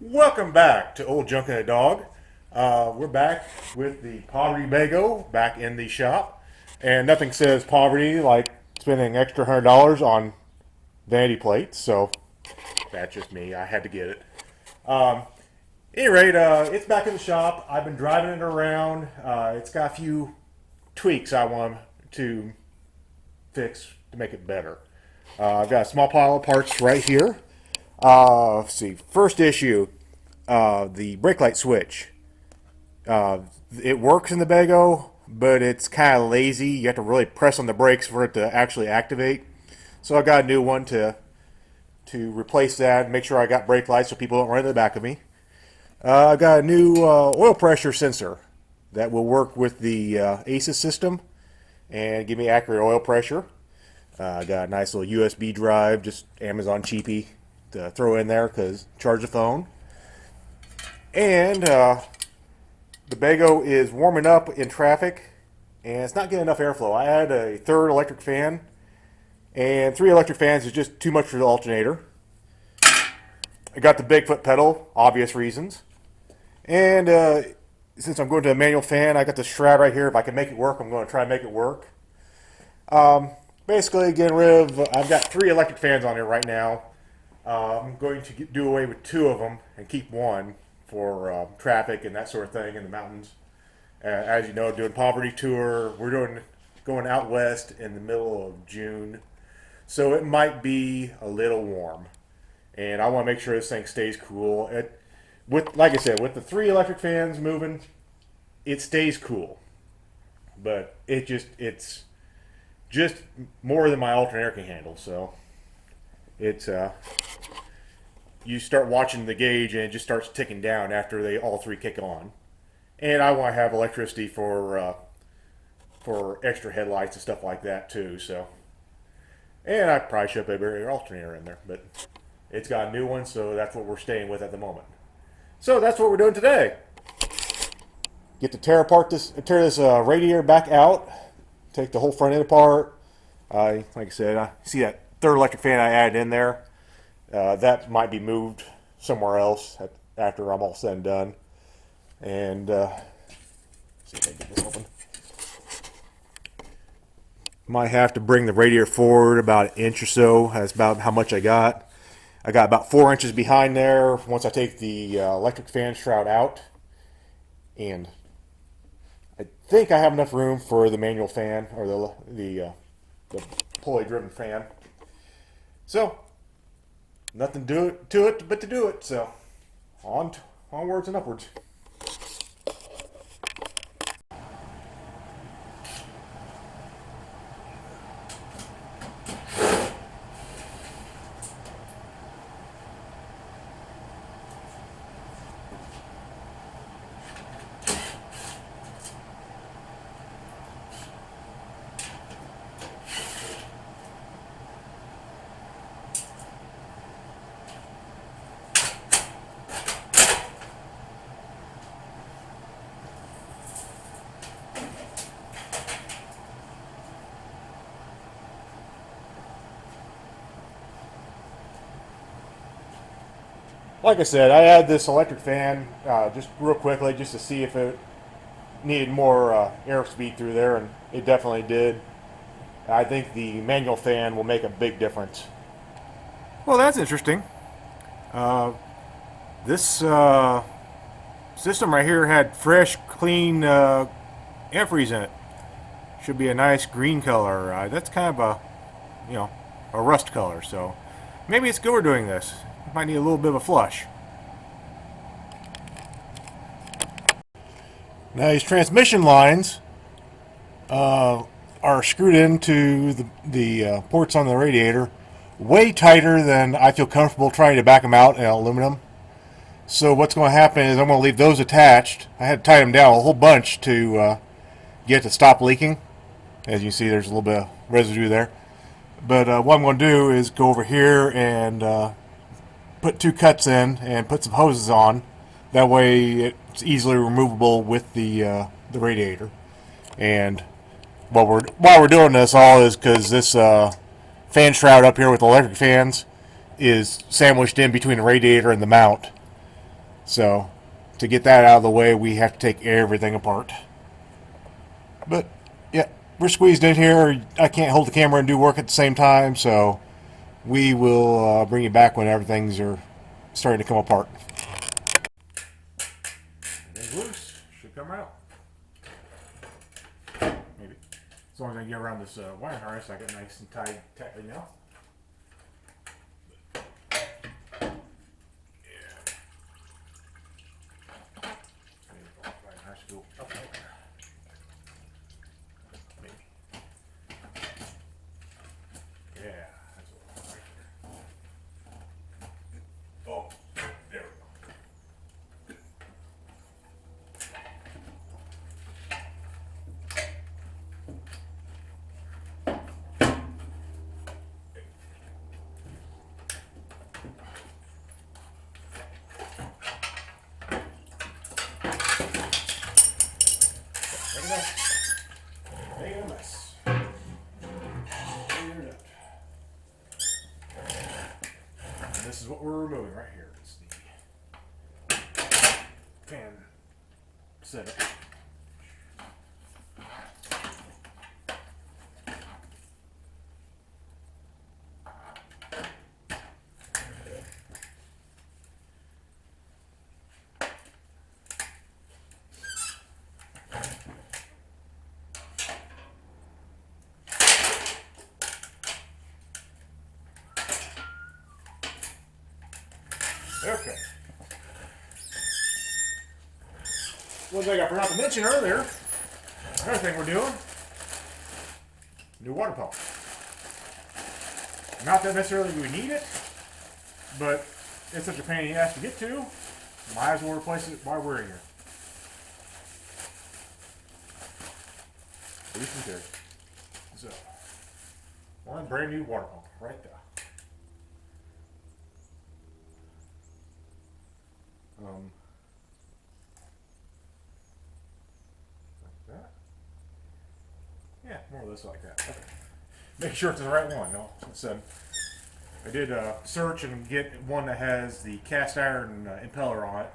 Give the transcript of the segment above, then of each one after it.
Welcome back to Old Junk and a Dog. We're back with the PovertyBego back in the shop, and nothing says poverty like spending extra $100 on vanity plates. So that's just me. I had to get it. Any rate, it's back in the shop. I've been driving it around. It's got a few tweaks I want to fix to make it better. I've got a small pile of parts right here. Let's see. First issue, the brake light switch. It works in the Bego, but it's kind of lazy. You have to really press on the brakes for it to actually activate. So I got a new one to replace that and make sure I got brake lights so people don't run into the back of me. I got a new oil pressure sensor that will work with the ACES system and give me accurate oil pressure. I got a nice little USB drive, just Amazon cheapie, to throw in there because charge the phone. And the Bego is warming up in traffic and it's not getting enough airflow. I had a third electric fan, and 3 electric fans is just too much for the alternator. I got the Bigfoot pedal, obvious reasons. And since I'm going to a manual fan, I got the shroud right here. If I can make it work, I'm going to try and make it work. Basically, getting rid of, I've got 3 electric fans on here right now. I'm going to do away with 2 of them and keep one for traffic and that sort of thing in the mountains. As you know, doing Poverty Tour, we're going out west in the middle of June, so it might be a little warm, and I want to make sure this thing stays cool. Like I said, with the 3 electric fans moving, it stays cool, but it's just more than my alternator can handle. So it's you start watching the gauge and it just starts ticking down after they all 3 kick on. And I want to have electricity for extra headlights and stuff like that too. So, and I probably should have a bigger alternator in there, but it's got a new one, so that's what we're staying with at the moment. So that's what we're doing today. Get to tear this radiator back out, take the whole front end apart. Like I said, I see that third electric fan I added in there. That might be moved somewhere else after I'm all said and done. And see if I can get this open. Might have to bring the radiator forward about 1 inch or so. That's about how much I got. I got about 4 inches behind there once I take the electric fan shroud out. And I think I have enough room for the manual fan, or the pulley driven fan. So nothing to it but to do it. So onwards and upwards. Like I said, I had this electric fan just real quickly just to see if it needed more air speed through there, and it definitely did. I think the manual fan will make a big difference. Well, that's interesting. This system right here had fresh, clean antifreeze in it. Should be a nice green color. That's kind of a rust color. So maybe it's good we're doing this. Might need a little bit of a flush. Now these transmission lines are screwed into the ports on the radiator way tighter than I feel comfortable trying to back them out in aluminum. So what's going to happen is I'm going to leave those attached. I had to tie them down a whole bunch to get it to stop leaking. As you can see, there's a little bit of residue there. But what I'm going to do is go over here and put 2 cuts in and put some hoses on. That way it's easily removable with the radiator. And Why we're doing this all is because this fan shroud up here with electric fans is sandwiched in between the radiator and the mount. So to get that out of the way, we have to take everything apart. But yeah, we're squeezed in here. I can't hold the camera and do work at the same time, so we will bring you back when everything's are starting to come apart. Everything's loose. Should come out. Maybe. As long as I can get around this wire harness, I get nice and tied tightly now. This is what we're removing right here. It's the fan setup. Okay. One thing I forgot to mention earlier, another thing we're doing, new water pump. Not that necessarily we need it, but it's such a pain in the ass to get to, might as well replace it while we're in here. At least in theory. So, one brand new water pump right there. Like that. Yeah, more or less like that. Okay. Make sure it's the right one. No, I did search and get one that has the cast iron impeller on it,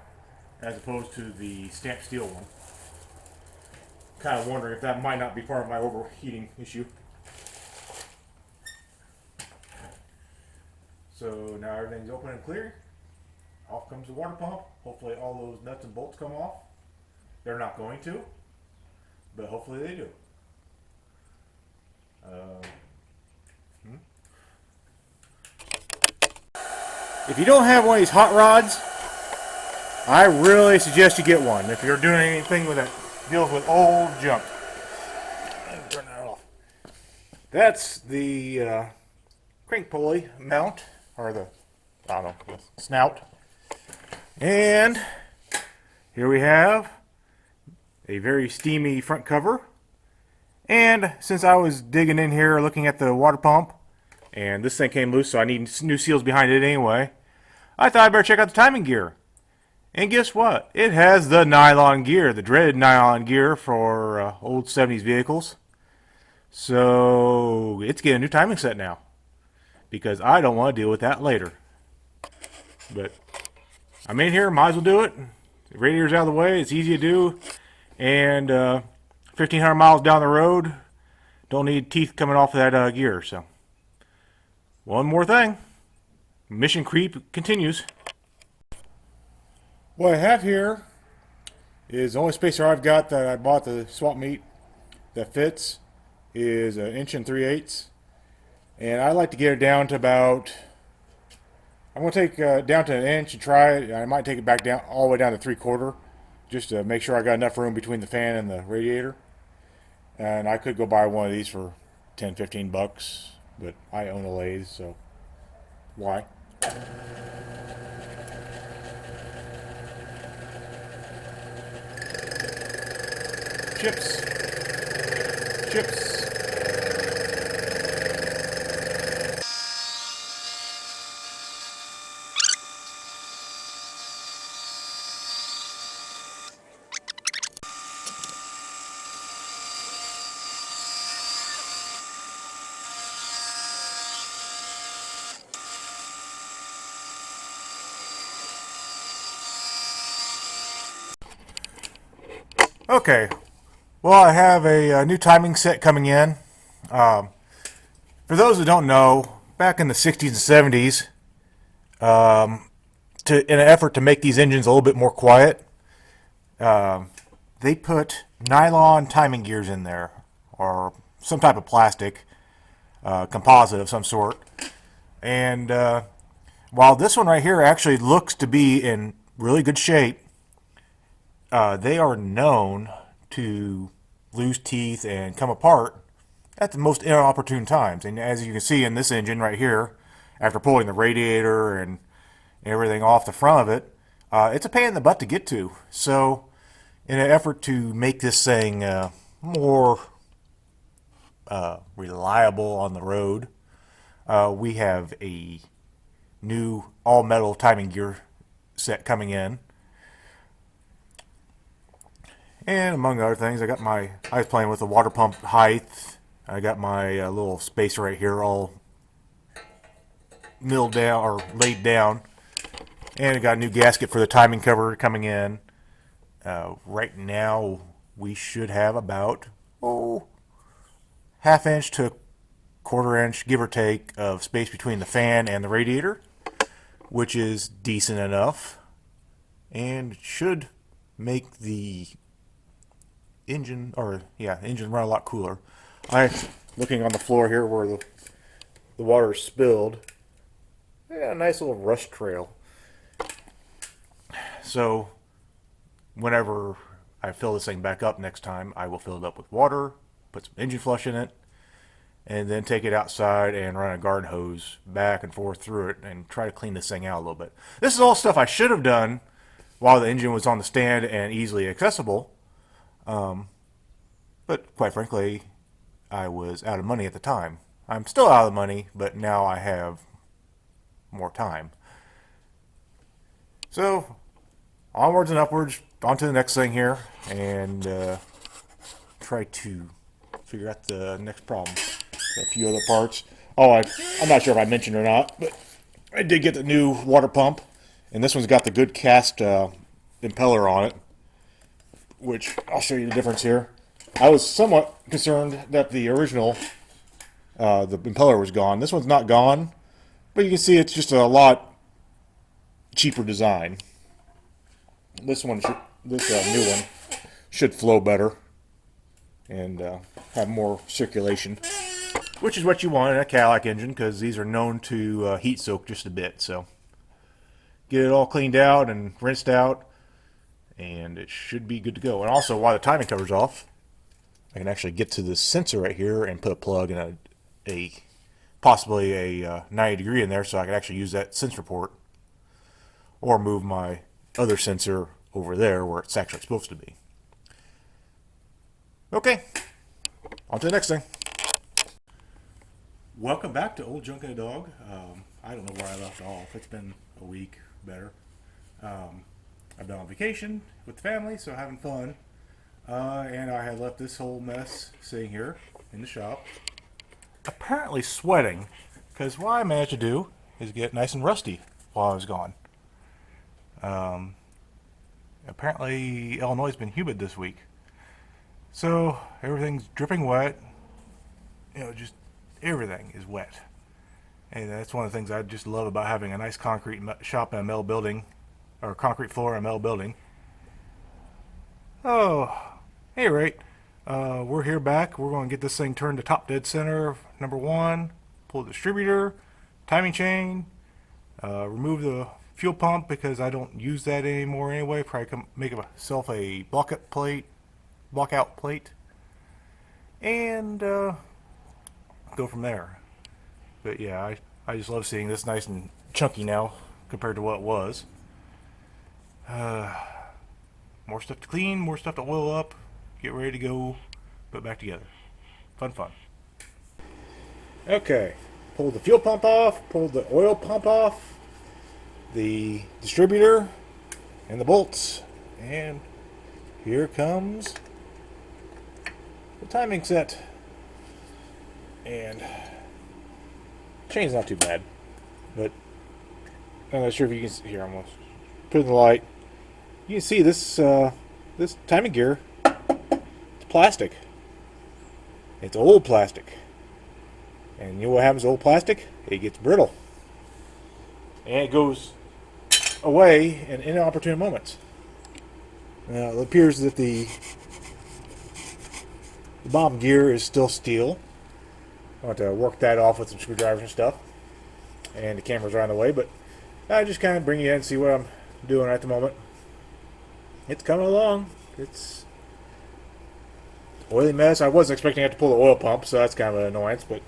as opposed to the stamped steel one. Kind of wondering if that might not be part of my overheating issue. So now everything's open and clear. Off comes the water pump. Hopefully all those nuts and bolts come off. They're not going to, but hopefully they do. If you don't have one of these hot rods, I really suggest you get one. If you're doing anything with it, deals with old junk. Turn that off. That's the crank pulley mount, or the, I don't know, the snout. And here we have a very steamy front cover. And since I was digging in here looking at the water pump, and this thing came loose, so I need new seals behind it anyway, I thought I'd better check out the timing gear. And guess what? It has the nylon gear, the dreaded nylon gear for old 70s vehicles. So it's getting a new timing set now, because I don't want to deal with that later. But I'm in here, might as well do it. The radiator's out of the way, it's easy to do. And 1,500 miles down the road, don't need teeth coming off of that gear. So one more thing, mission creep continues. What I have here is the only spacer I've got that I bought the swap meet that fits is 1 3/8 inch, and I like to get it down to about, I'm going to take down to 1 inch and try it. I might take it back down all the way down to 3/4 just to make sure I got enough room between the fan and the radiator. And I could go buy one of these for 10-15 bucks, but I own a lathe, so why? Chips. Okay, well, I have a new timing set coming in. Um, for those who don't know, back in the 60s and 70s, in an effort to make these engines a little bit more quiet, they put nylon timing gears in there, or some type of plastic, composite of some sort. And while this one right here actually looks to be in really good shape, they are known to lose teeth and come apart at the most inopportune times. And as you can see in this engine right here, after pulling the radiator and everything off the front of it, it's a pain in the butt to get to. So in an effort to make this thing more reliable on the road, we have a new all-metal timing gear set coming in. And among other things, I was playing with the water pump height. I got my little spacer right here all milled down or laid down. And I got a new gasket for the timing cover coming in. Right now, we should have about, half inch to quarter inch, give or take, of space between the fan and the radiator, which is decent enough and should make the engine run a lot cooler. I'm looking on the floor here where the water is spilled. I got a nice little rust trail. So whenever I fill this thing back up next time, I will fill it up with water, put some engine flush in it, and then take it outside and run a garden hose back and forth through it and try to clean this thing out a little bit. This is all stuff I should have done while the engine was on the stand and easily accessible. But quite frankly, I was out of money at the time. I'm still out of money, but now I have more time. So, onwards and upwards, on to the next thing here, and try to figure out the next problem. Got a few other parts. I'm not sure if I mentioned or not, but I did get the new water pump, and this one's got the good cast impeller on it, which I'll show you the difference here. I was somewhat concerned that the original, the impeller was gone. This one's not gone, but you can see it's just a lot cheaper design. This new one should flow better and have more circulation, which is what you want in a Cadillac engine because these are known to heat soak just a bit. So get it all cleaned out and rinsed out, and it should be good to go. And also, while the timing cover's off, I can actually get to this sensor right here and put a plug and possibly a 90 degree in there, so I can actually use that sensor port, or move my other sensor over there where it's actually supposed to be. Okay, on to the next thing. Welcome back to Old Junk and a Dog. I don't know where I left off. It's been a week better. I've been on vacation with the family, so having fun. And I had left this whole mess sitting here in the shop, apparently sweating, because what I managed to do is get nice and rusty while I was gone. Apparently Illinois has been humid this week, so everything's dripping wet. Just everything is wet, and that's one of the things I just love about having a nice concrete shop in a metal building, or concrete floor in a metal building. Oh, hey, right. We're here back. We're going to get this thing turned to top dead center. Number one, pull the distributor, timing chain, remove the fuel pump because I don't use that anymore anyway. Probably make myself a blockout plate, and go from there. But yeah, I just love seeing this nice and chunky now compared to what it was. More stuff to clean, more stuff to oil up, get ready to go, put it back together. Fun. Okay, pull the fuel pump off, pull the oil pump off, the distributor, and the bolts. And here comes the timing set. And chain's not too bad, but I'm not sure if you can see here. I'm going to put in the light. You can see this this timing gear plastic. It's old plastic. And you know what happens to old plastic? It gets brittle. And it goes away in inopportune moments. Now, it appears that the bottom gear is still steel. I want to work that off with some screwdrivers and stuff. And the camera's right on the way, but I just kind of bring you in and see what I'm doing at the moment. It's coming along. It's an oily mess. I wasn't expecting to have to pull the oil pump, so that's kind of an annoyance, but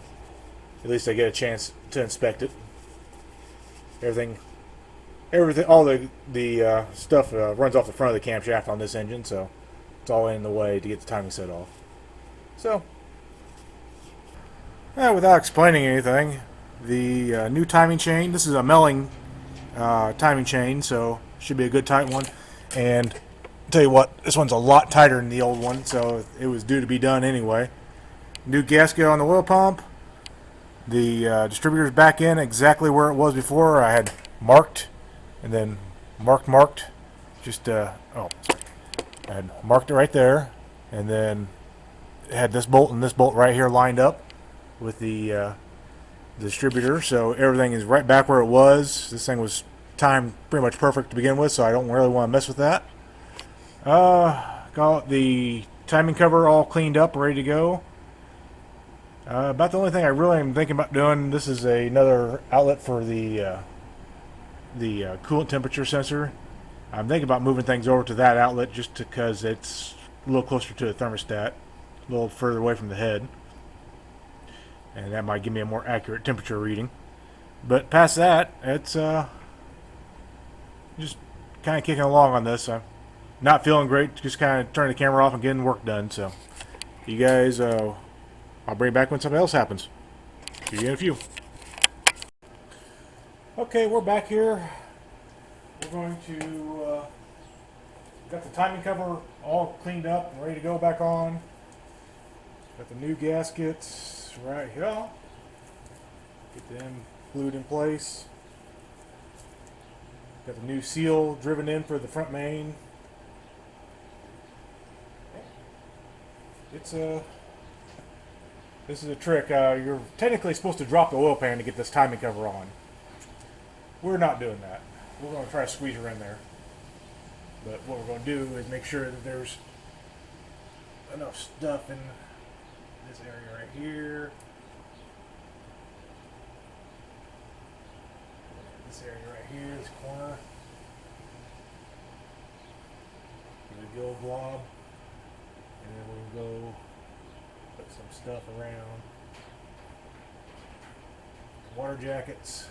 at least I get a chance to inspect it. Everything, all the stuff runs off the front of the camshaft on this engine, so it's all in the way to get the timing set off. So, without explaining anything, the new timing chain, this is a milling timing chain, so should be a good tight one. And I'll tell you what, this one's a lot tighter than the old one, so it was due to be done anyway. New gasket on the oil pump. The distributor's back in exactly where it was before. I had marked and then marked. Just I had marked it right there, and then it had this bolt and this bolt right here lined up with the distributor, so everything is right back where it was. This thing was timed pretty much perfect to begin with, so I don't really want to mess with that. Got the timing cover all cleaned up, ready to go. About the only thing I really am thinking about doing, this is another outlet for the coolant temperature sensor. I'm thinking about moving things over to that outlet just because it's a little closer to the thermostat, a little further away from the head, and that might give me a more accurate temperature reading. But past that, it's just kind of kicking along on this. I'm not feeling great, just kind of turning the camera off and getting work done. So you guys, I'll bring it back when something else happens. See you in a few. Okay, we're back here. We're going to got the timing cover all cleaned up and ready to go back on. Got the new gaskets right here. Get them glued in place. Got the new seal driven in for the front main. It's a This is a trick. You're technically supposed to drop the oil pan to get this timing cover on. We're not doing that. We're going to try to squeeze her in there. But what we're going to do is make sure that there's enough stuff in this area right here. This area right here, this corner. Give it a go blob. And then we'll go put some stuff around. Water jackets.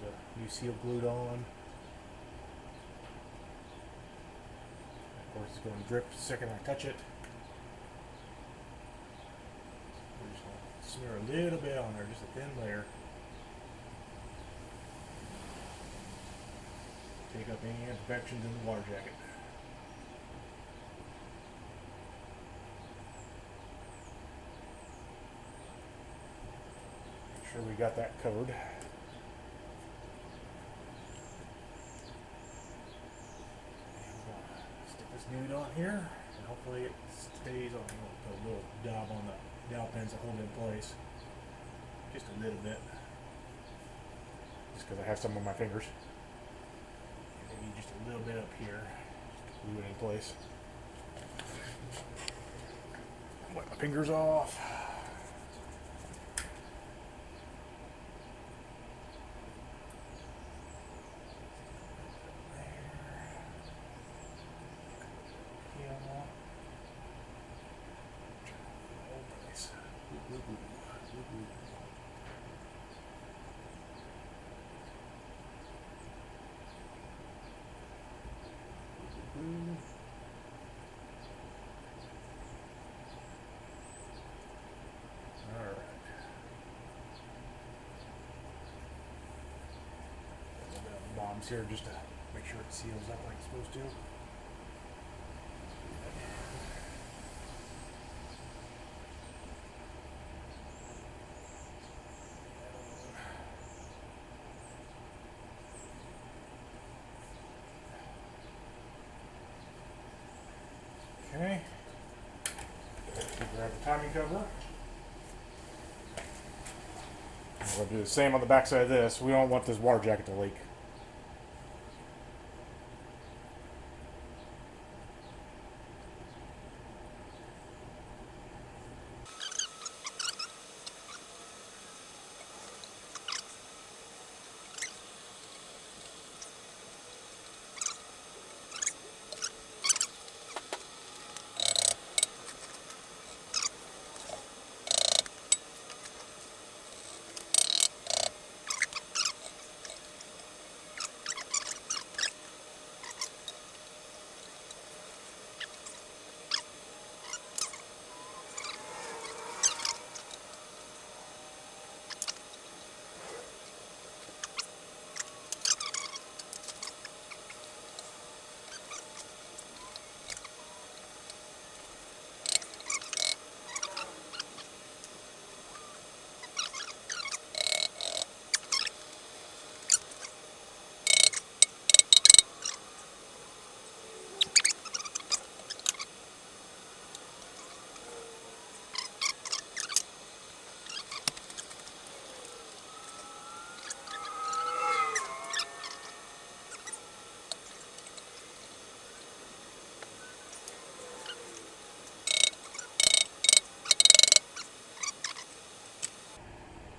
There's a new seal glued on. Of course, it's going to drip the second I touch it. We're just going to smear a little bit on there, just a thin layer. Take up any imperfections in the water jacket. Make sure we got that covered. Stick this nude on here, and hopefully it stays on. Put a little dab on the dowel pins to hold it in place. Just a little bit. Just because I have some on my fingers. Maybe just a little bit up here. Just glue it in place. Wipe my fingers off. Bombs here just to make sure it seals up like it's supposed to. Okay. Grab the timing cover. We'll do the same on the back side of this. We don't want this water jacket to leak.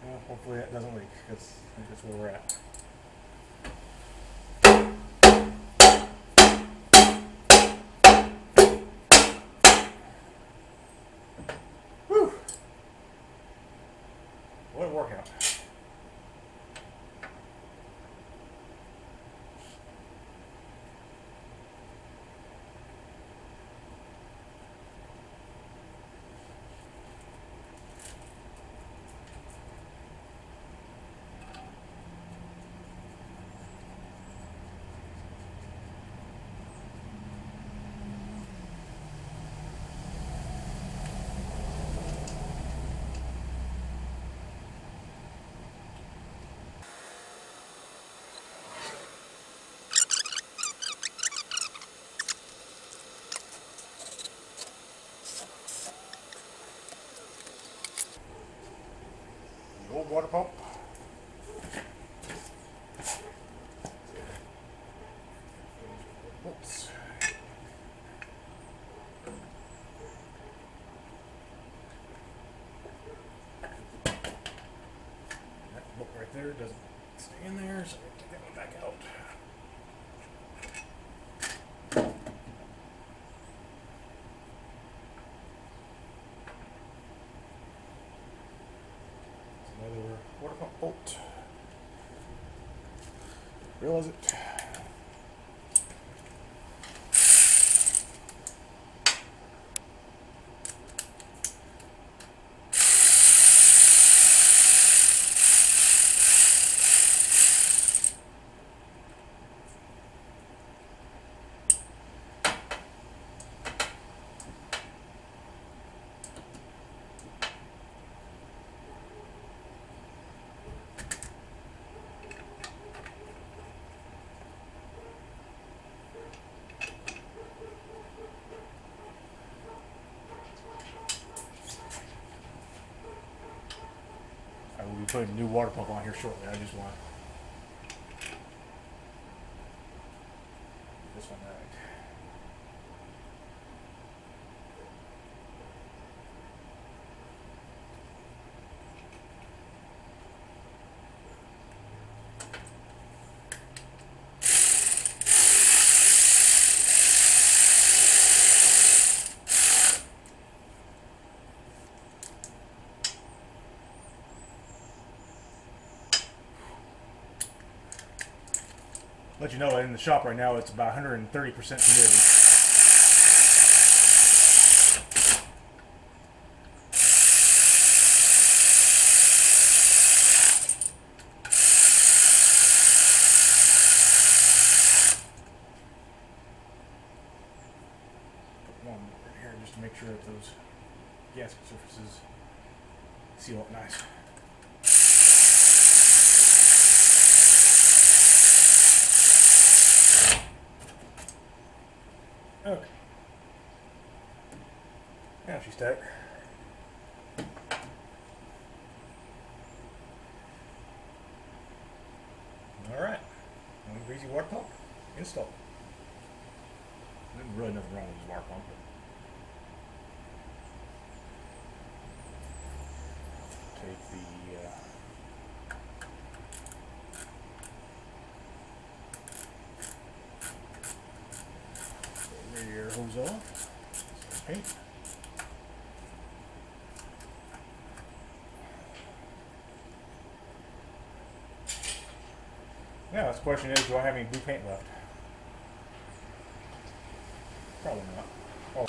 Well, hopefully that doesn't leak, because I think that's where we're at. Whew! What a workout. The old water pump. Oops. That book right there doesn't stay in there, so I'm going to take that one back out. Another water pump bolt. Realize it. I will be putting a new water pump on here shortly. I just want this one right. Let you know, in the shop right now, it's about 130% humidity. Put one right here just to make sure that those gasket surfaces seal up nice. Okay. Yeah, she's tight. Alright. Greasy water pump installed. There's really nothing wrong with this water pump. Take the radiator hose off. Some paint. Yeah, the question is, do I have any blue paint left? Probably not. Oh.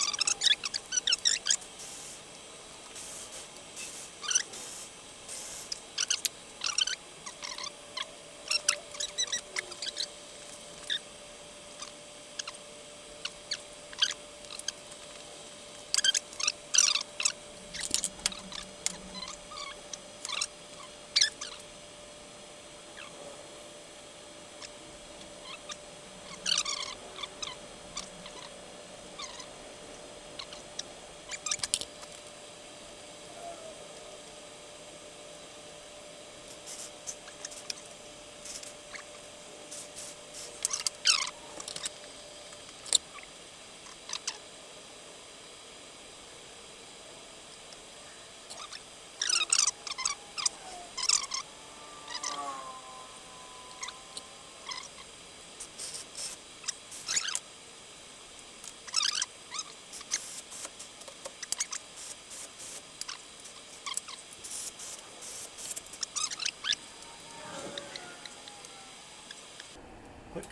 Click.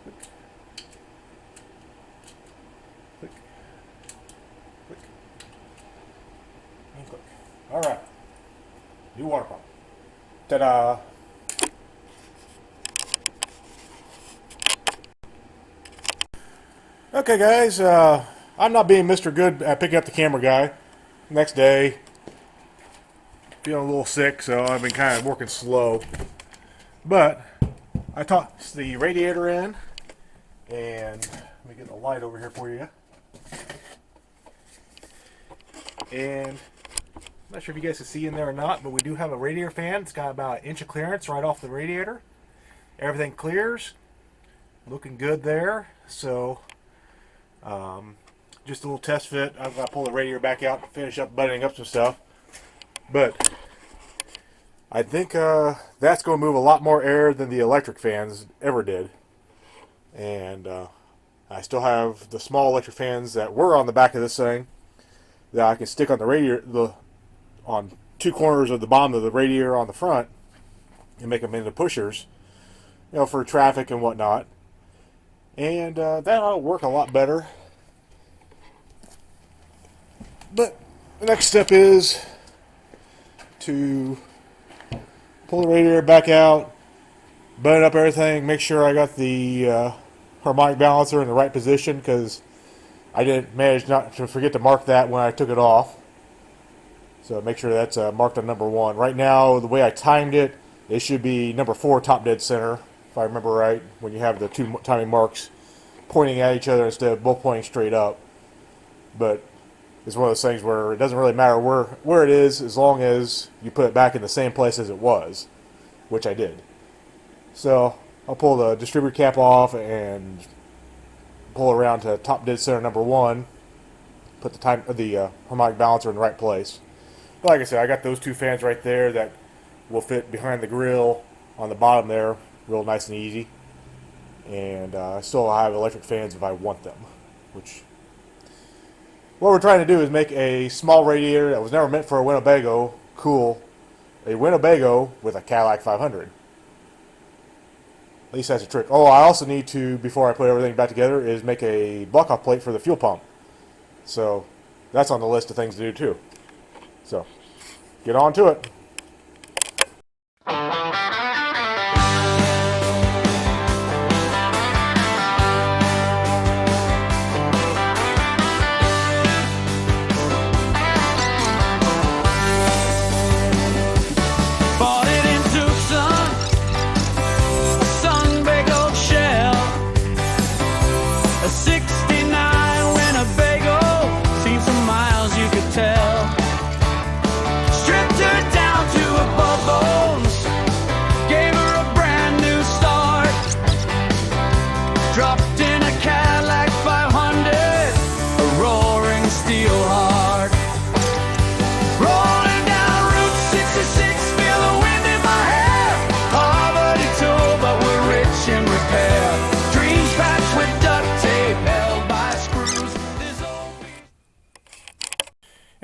Click. Click. Click. And click. Alright. New water pump. Ta-da! Okay guys, I'm not being Mr. Good at picking up the camera guy. Next day, feeling a little sick, so I've been kind of working slow. But I tossed the radiator in, and let me get the light over here for you. And I'm not sure if you guys can see in there or not, but we do have a radiator fan. It's got about an inch of clearance right off the radiator. Everything clears, looking good there. So just a little test fit. I'm going to pull the radiator back out and finish up buttoning up some stuff. But I think that's going to move a lot more air than the electric fans ever did. And I still have the small electric fans that were on the back of this thing that I can stick on the radiator, on two corners of the bottom of the radiator on the front, and make them into pushers, you know, for traffic and whatnot. And that'll work a lot better. But the next step is to pull the radiator back out, button up everything, make sure I got the harmonic balancer in the right position, because I didn't manage not to forget to mark that when I took it off. So make sure that's marked on number 1. Right now, the way I timed it, it should be number 4 top dead center, if I remember right, when you have the two timing marks pointing at each other instead of both pointing straight up. But it's one of those things where it doesn't really matter where it is, as long as you put it back in the same place as it was, which I did. So I'll pull the distributor cap off and pull around to top dead center number 1, put the harmonic balancer in the right place. But like I said, I got those two fans right there that will fit behind the grill on the bottom there, real nice and easy. And I still have electric fans if I want them, which what we're trying to do is make a small radiator that was never meant for a Winnebago cool a Winnebago with a Cadillac 500. At least that's a trick. Oh, I also need to, before I put everything back together, is make a block-off plate for the fuel pump. So that's on the list of things to do too. So get on to it.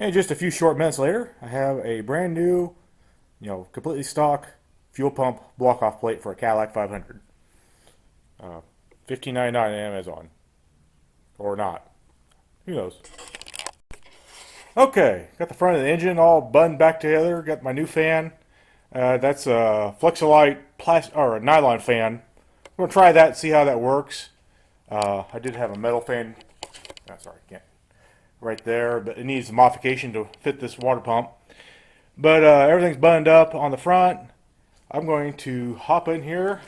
And just a few short minutes later, I have a brand new, completely stock fuel pump block-off plate for a Cadillac 500. $15.99 on Amazon. Or not. Who knows? Okay, got the front of the engine all buttoned back together. Got my new fan. That's a Flexolite or a nylon fan. I'm gonna try that and see how that works. I did have a metal fan. Oh, sorry, can't. Right there, but it needs a modification to fit this water pump. But everything's buttoned up on the front. I'm going to hop in here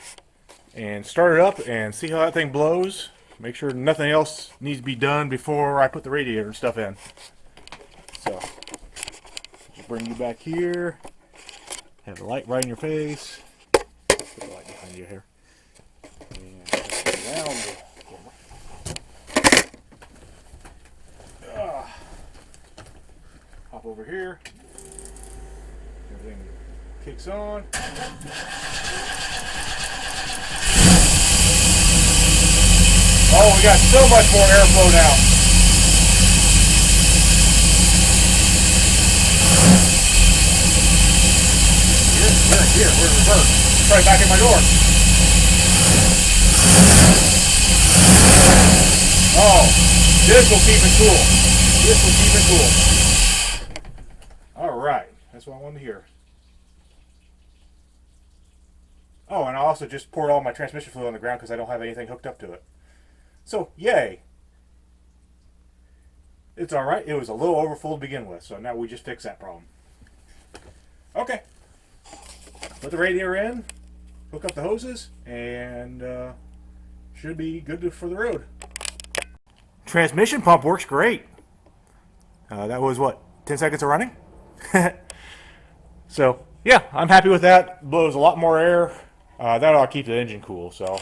and start it up and see how that thing blows. Make sure nothing else needs to be done before I put the radiator and stuff in. So, just bring you back here. Have the light right in your face. Put the light behind you here. And around the hop over here. Everything kicks on. Oh, we got so much more airflow now. Here, we're in reverse. Try back in my door. Oh, this will keep it cool. This will keep it cool. All right, that's what I wanted to hear. Oh, and I also just poured all my transmission fluid on the ground because I don't have anything hooked up to it. So, yay. It's all right. It was a little overfull to begin with, so now we just fix that problem. Okay. Put the radiator in, hook up the hoses, and should be good for the road. Transmission pump works great. That was what, 10 seconds of running? So, yeah, I'm happy with that. Blows a lot more air. That'll keep the engine cool, so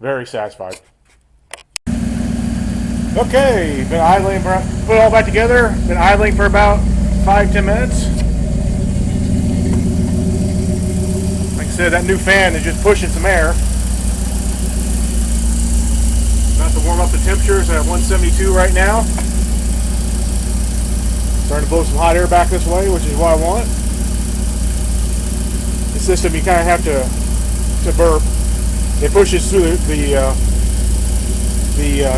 very satisfied. Okay, been idling, put it all back together. Been idling for about 5-10 minutes. Like I said, that new fan is just pushing some air. About to warm up the temperatures at 172 right now. Starting to blow some hot air back this way, which is what I want. The system, you kind of have to burp. It pushes through the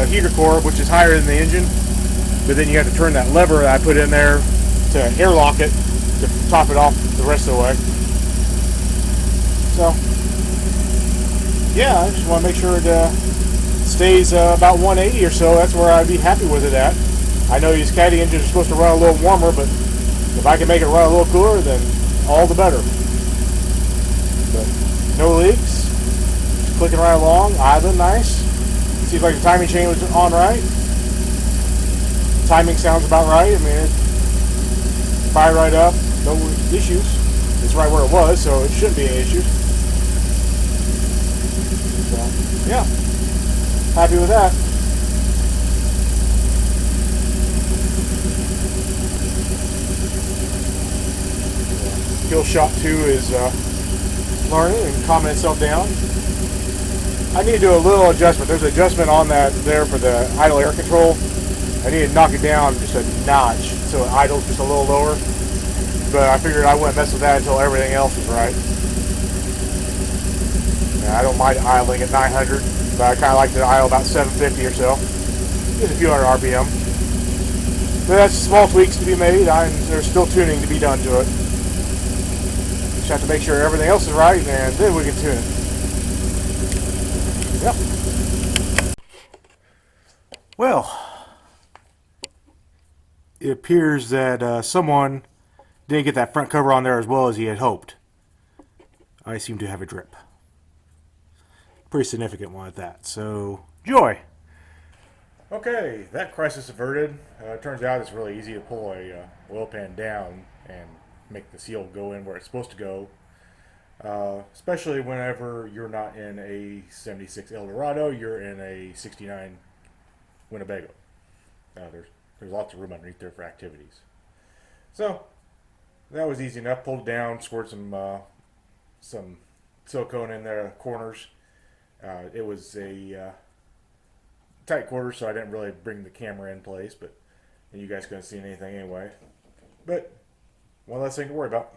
heater core, which is higher than the engine, but then you have to turn that lever that I put in there to airlock it to top it off the rest of the way. So, yeah, I just want to make sure it stays about 180 or so. That's where I'd be happy with it at. I know these Caddy engines are supposed to run a little warmer, but if I can make it run a little cooler, then all the better. But no leaks, just clicking right along, idling nice. Seems like the timing chain was on right. Timing sounds about right. I mean, it fired right up, no issues. It's right where it was, so it shouldn't be an issue. So, yeah, happy with that. Kill shot 2 is learning and calming itself down. I need to do a little adjustment. There's an adjustment on that there for the idle air control. I need to knock it down just a notch so it idles just a little lower. But I figured I wouldn't mess with that until everything else is right. Yeah, I don't mind idling at 900, but I kind of like to idle about 750 or so. Just a few hundred RPM. But that's small tweaks to be made. There's still tuning to be done to it. Just have to make sure everything else is right, and then we can tune it. Yep. Well, it appears that someone didn't get that front cover on there as well as he had hoped. I seem to have a drip. Pretty significant one at that. So, joy. Okay, that crisis averted. Turns out it's really easy to pull a oil pan down and make the seal go in where it's supposed to go. Especially whenever you're not in a 76 Eldorado, you're in a 69 Winnebago. There's lots of room underneath there for activities. So that was easy enough. Pulled it down, scored some silicone in the corners. It was a tight quarter, so I didn't really bring the camera in place, but and you guys couldn't see anything anyway. But one less thing to worry about.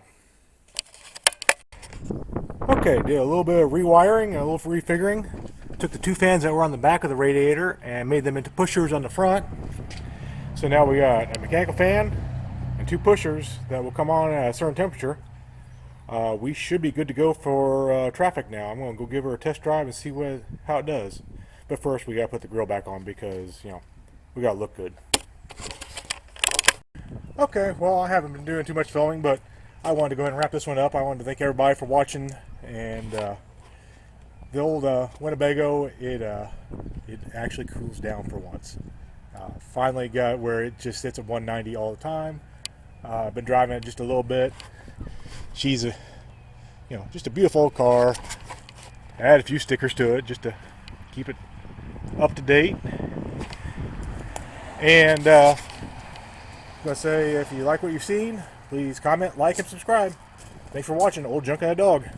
Okay, did a little bit of rewiring and a little refiguring. Took the two fans that were on the back of the radiator and made them into pushers on the front. So now we got a mechanical fan and two pushers that will come on at a certain temperature. We should be good to go for traffic now. I'm going to go give her a test drive and see how it does. But first we got to put the grill back on because, you know, we got to look good. Okay, well, I haven't been doing too much filming, but I wanted to go ahead and wrap this one up. I wanted to thank everybody for watching, and the old Winnebago, it actually cools down for once. Finally got where it just sits at 190 all the time. I've been driving it just a little bit. She's just a beautiful car. I added a few stickers to it just to keep it up to date. And I'm gonna say, if you like what you've seen, please comment, like, and subscribe. Thanks for watching Old Junk and a Dog.